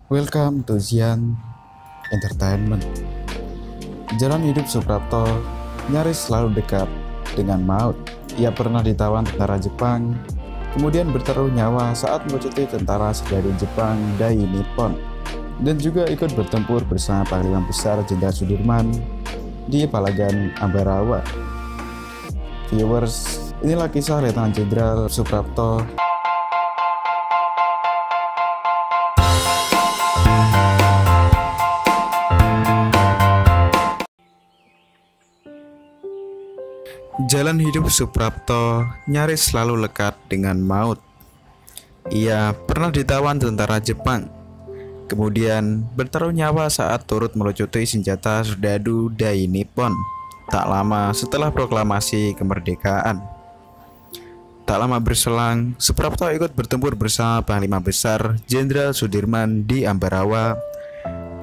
Welcome to Zian Entertainment. Jalan hidup Suprapto nyaris selalu dekat dengan maut. Ia pernah ditawan tentara Jepang, kemudian bertaruh nyawa saat melucuti tentara serdadu Jepang Dai Nippon, dan juga ikut bertempur bersama Panglima Besar Jenderal Sudirman di Palagan Ambarawa. Viewers, inilah kisah Letnan Jenderal Suprapto. Jalan hidup Suprapto nyaris selalu lekat dengan maut. Ia pernah ditawan tentara Jepang, kemudian bertaruh nyawa saat turut melucuti senjata serdadu Dai Nippon tak lama setelah proklamasi kemerdekaan. Tak lama berselang, Suprapto ikut bertempur bersama Panglima Besar Jenderal Sudirman di Ambarawa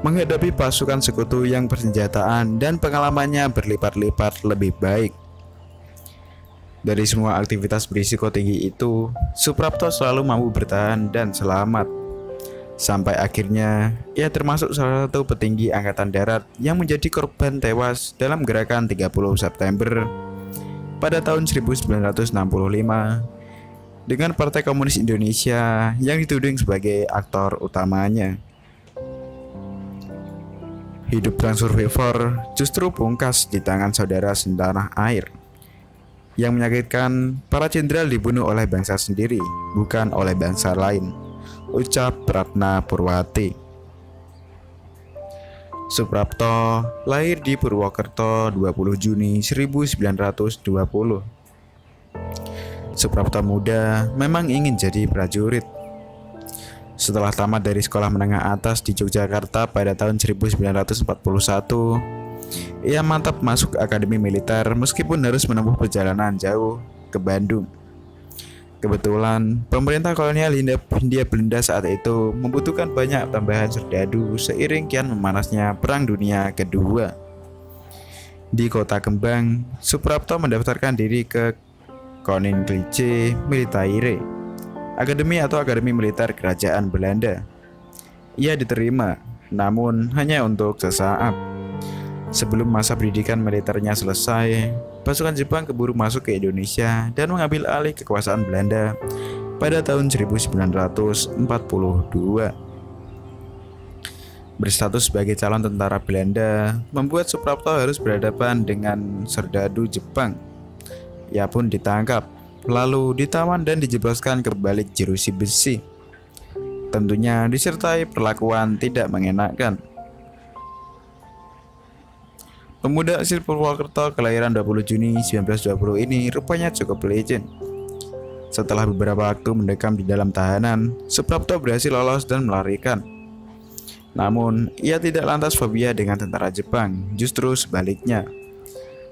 menghadapi pasukan sekutu yang persenjataan dan pengalamannya berlipat-lipat lebih baik. Dari semua aktivitas berisiko tinggi itu, Suprapto selalu mampu bertahan dan selamat. Sampai akhirnya, ia termasuk salah satu petinggi Angkatan Darat yang menjadi korban tewas dalam gerakan 30 September pada tahun 1965 dengan Partai Komunis Indonesia yang dituding sebagai aktor utamanya. Hidup sang survivor justru pungkas di tangan saudara setanah air. Yang menyakitkan, para jenderal dibunuh oleh bangsa sendiri, bukan oleh bangsa lain, ucap Ratna Purwati. Suprapto lahir di Purwokerto 20 Juni 1920. Suprapto muda memang ingin jadi prajurit. Setelah tamat dari sekolah menengah atas di Yogyakarta pada tahun 1941, ia mantap masuk Akademi Militer meskipun harus menempuh perjalanan jauh ke Bandung. Kebetulan, pemerintah kolonial Hindia Belanda saat itu membutuhkan banyak tambahan serdadu seiring kian memanasnya Perang Dunia Kedua. Di Kota Kembang, Suprapto mendaftarkan diri ke Koninklijke Militaire, Akademi atau Akademi Militer Kerajaan Belanda. Ia diterima, namun hanya untuk sesaat. Sebelum masa pendidikan militernya selesai, pasukan Jepang keburu masuk ke Indonesia dan mengambil alih kekuasaan Belanda pada tahun 1942. Berstatus sebagai calon tentara Belanda membuat Suprapto harus berhadapan dengan serdadu Jepang. Ia pun ditangkap, lalu ditawan dan dijebloskan ke balik jeruji besi. Tentunya disertai perlakuan tidak mengenakan. Pemuda asli Purwokerto kelahiran 20 Juni 1920 ini rupanya cukup legend. Setelah beberapa waktu mendekam di dalam tahanan, Suprapto berhasil lolos dan melarikan. Namun, ia tidak lantas fobia dengan tentara Jepang, justru sebaliknya.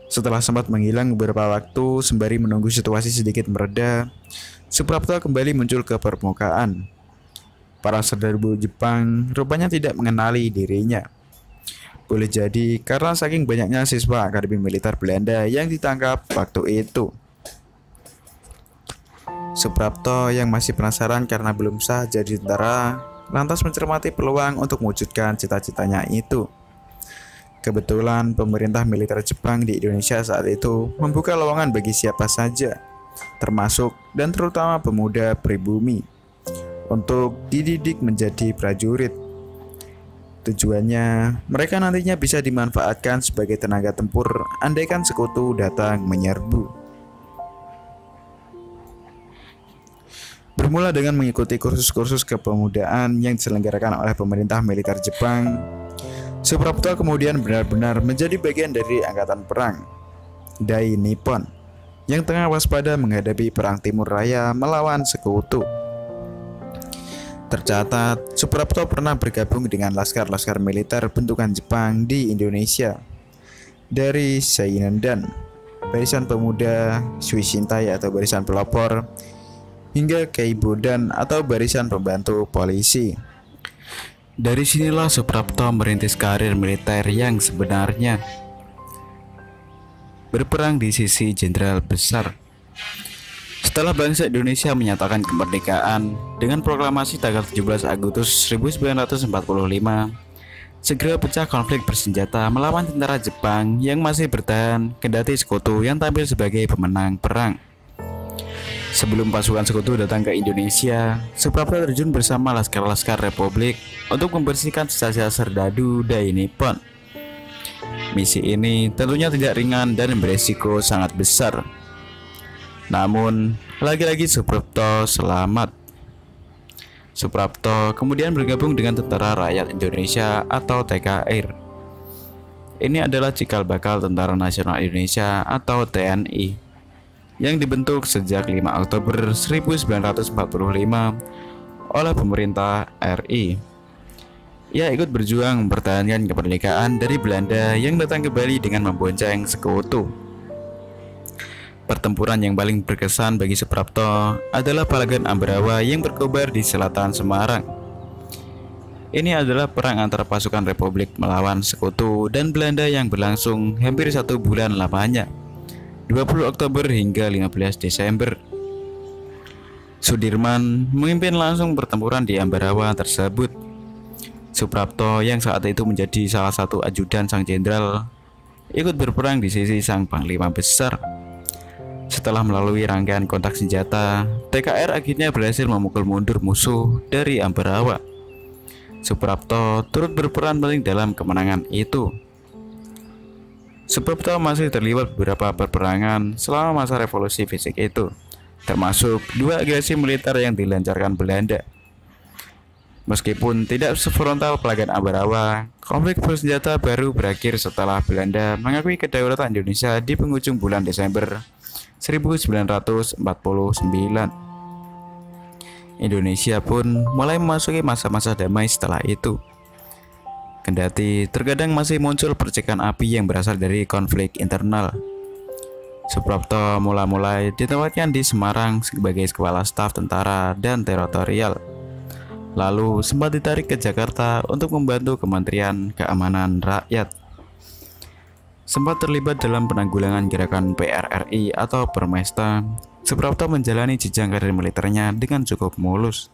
Setelah sempat menghilang beberapa waktu sembari menunggu situasi sedikit mereda, Suprapto kembali muncul ke permukaan. Para serdadu Jepang rupanya tidak mengenali dirinya. Boleh jadi karena saking banyaknya siswa Akademi Militer Belanda yang ditangkap waktu itu. Suprapto yang masih penasaran karena belum sah jadi tentara, lantas mencermati peluang untuk mewujudkan cita-citanya itu. Kebetulan pemerintah militer Jepang di Indonesia saat itu membuka lowongan bagi siapa saja, termasuk dan terutama pemuda pribumi, untuk dididik menjadi prajurit. Tujuannya, mereka nantinya bisa dimanfaatkan sebagai tenaga tempur andaikan sekutu datang menyerbu. Bermula dengan mengikuti kursus-kursus kepemudaan yang diselenggarakan oleh pemerintah militer Jepang, Suprapto kemudian benar-benar menjadi bagian dari angkatan perang Dai Nippon yang tengah waspada menghadapi Perang Timur Raya melawan sekutu. Tercatat, Suprapto pernah bergabung dengan laskar-laskar militer bentukan Jepang di Indonesia, dari Seinendan, Barisan Pemuda Shuishintai atau Barisan Pelopor, hingga Keibodan atau Barisan Pembantu Polisi. Dari sinilah Suprapto merintis karir militer yang sebenarnya. Berperang di sisi jenderal besar. Setelah bangsa Indonesia menyatakan kemerdekaan dengan proklamasi tanggal 17 Agustus 1945, segera pecah konflik bersenjata melawan tentara Jepang yang masih bertahan, kendati sekutu yang tampil sebagai pemenang perang. Sebelum pasukan sekutu datang ke Indonesia, Suprapto terjun bersama laskar-laskar Republik untuk membersihkan sisa-sisa serdadu Dai Nippon. Misi ini tentunya tidak ringan dan beresiko sangat besar. Namun, lagi-lagi Suprapto selamat. Suprapto kemudian bergabung dengan Tentara Rakyat Indonesia atau TKR. Ini adalah cikal bakal Tentara Nasional Indonesia atau TNI yang dibentuk sejak 5 Oktober 1945 oleh pemerintah RI. Ia ikut berjuang mempertahankan kemerdekaan dari Belanda yang datang kembali dengan membonceng sekutu. Pertempuran yang paling berkesan bagi Suprapto adalah Palagan Ambarawa yang berkobar di selatan Semarang. Ini adalah perang antara pasukan Republik melawan sekutu dan Belanda yang berlangsung hampir 1 bulan lamanya, 20 Oktober hingga 15 Desember. Sudirman memimpin langsung pertempuran di Ambarawa tersebut. Suprapto yang saat itu menjadi salah satu ajudan sang jenderal ikut berperang di sisi sang panglima besar. Setelah melalui rangkaian kontak senjata, TKR akhirnya berhasil memukul mundur musuh dari Ambarawa. Suprapto turut berperan penting dalam kemenangan itu. Suprapto masih terlibat beberapa peperangan selama masa revolusi fisik itu, termasuk 2 agresi militer yang dilancarkan Belanda. Meskipun tidak sefrontal Palagan Ambarawa, konflik bersenjata baru berakhir setelah Belanda mengakui kedaulatan Indonesia di penghujung bulan Desember 1949. Indonesia pun mulai memasuki masa-masa damai setelah itu. Kendati terkadang masih muncul percikan api yang berasal dari konflik internal. Suprapto mula-mulai ditempatkan di Semarang sebagai kepala staf tentara dan teritorial. Lalu sempat ditarik ke Jakarta untuk membantu Kementerian Keamanan Rakyat. Sempat terlibat dalam penanggulangan gerakan PRRI atau Permesta. Suprapto menjalani jenjang karir militernya dengan cukup mulus,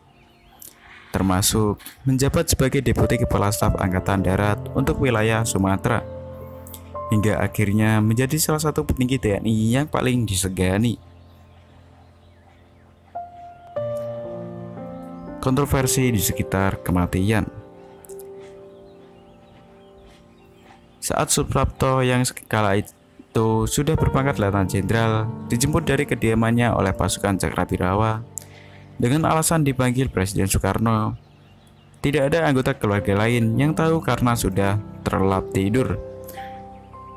termasuk menjabat sebagai Deputi Kepala Staf Angkatan Darat untuk wilayah Sumatera, hingga akhirnya menjadi salah satu petinggi TNI yang paling disegani. Kontroversi di sekitar kematian. Saat Suprapto yang kala itu sudah berpangkat Letnan Jenderal dijemput dari kediamannya oleh pasukan Cakrawirawa dengan alasan dipanggil Presiden Soekarno, tidak ada anggota keluarga lain yang tahu karena sudah terlelap tidur.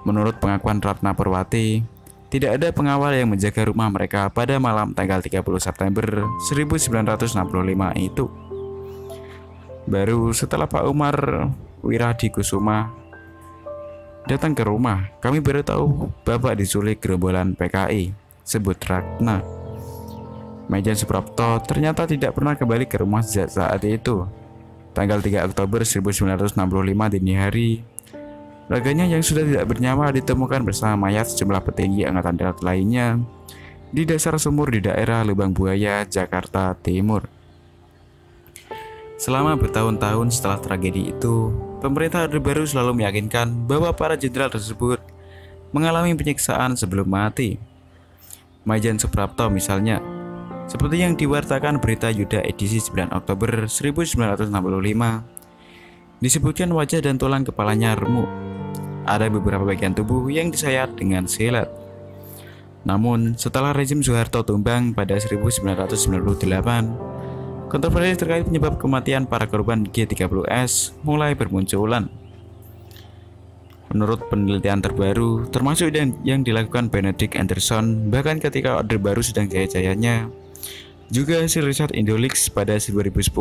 Menurut pengakuan Ratna Purwati, tidak ada pengawal yang menjaga rumah mereka pada malam tanggal 30 September 1965 itu. Baru setelah Pak Umar Wiradikusuma datang ke rumah, kami baru tahu Bapak diculik gerombolan PKI, sebut Ratna. Maijen Suprapto ternyata tidak pernah kembali ke rumah sejak saat itu. Tanggal 3 Oktober 1965 dini hari, raganya yang sudah tidak bernyawa ditemukan bersama mayat sejumlah petinggi Angkatan Darat lainnya di dasar sumur di daerah Lubang Buaya, Jakarta Timur. Selama bertahun-tahun setelah tragedi itu, pemerintah Orde Baru selalu meyakinkan bahwa para jenderal tersebut mengalami penyiksaan sebelum mati. Maijen Suprapto misalnya, seperti yang diwartakan berita Yuda edisi 9 Oktober 1965, disebutkan wajah dan tulang kepalanya remuk. Ada beberapa bagian tubuh yang disayat dengan silet. Namun, setelah rezim Soeharto tumbang pada 1998, kontroversi terkait penyebab kematian para korban G30S mulai bermunculan. Menurut penelitian terbaru, termasuk yang dilakukan Benedict Anderson, bahkan ketika Orde Baru sedang jaya-jayanya, juga hasil riset Indolix pada 2010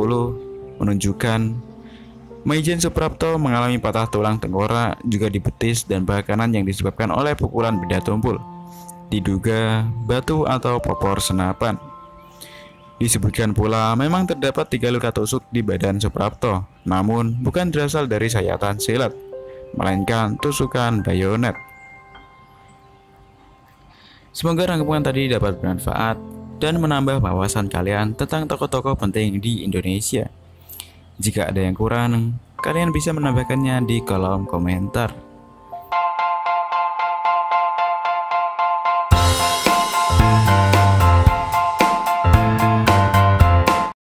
menunjukkan Maijen Suprapto mengalami patah tulang tengkorak, juga di betis dan paha kanan yang disebabkan oleh pukulan benda tumpul, diduga batu atau popor senapan. Disebutkan pula memang terdapat 3 luka tusuk di badan Suprapto, namun bukan berasal dari sayatan silet, melainkan tusukan bayonet. Semoga rangkuman tadi dapat bermanfaat. dan menambah wawasan kalian tentang tokoh-tokoh penting di Indonesia. Jika ada yang kurang, kalian bisa menambahkannya di kolom komentar.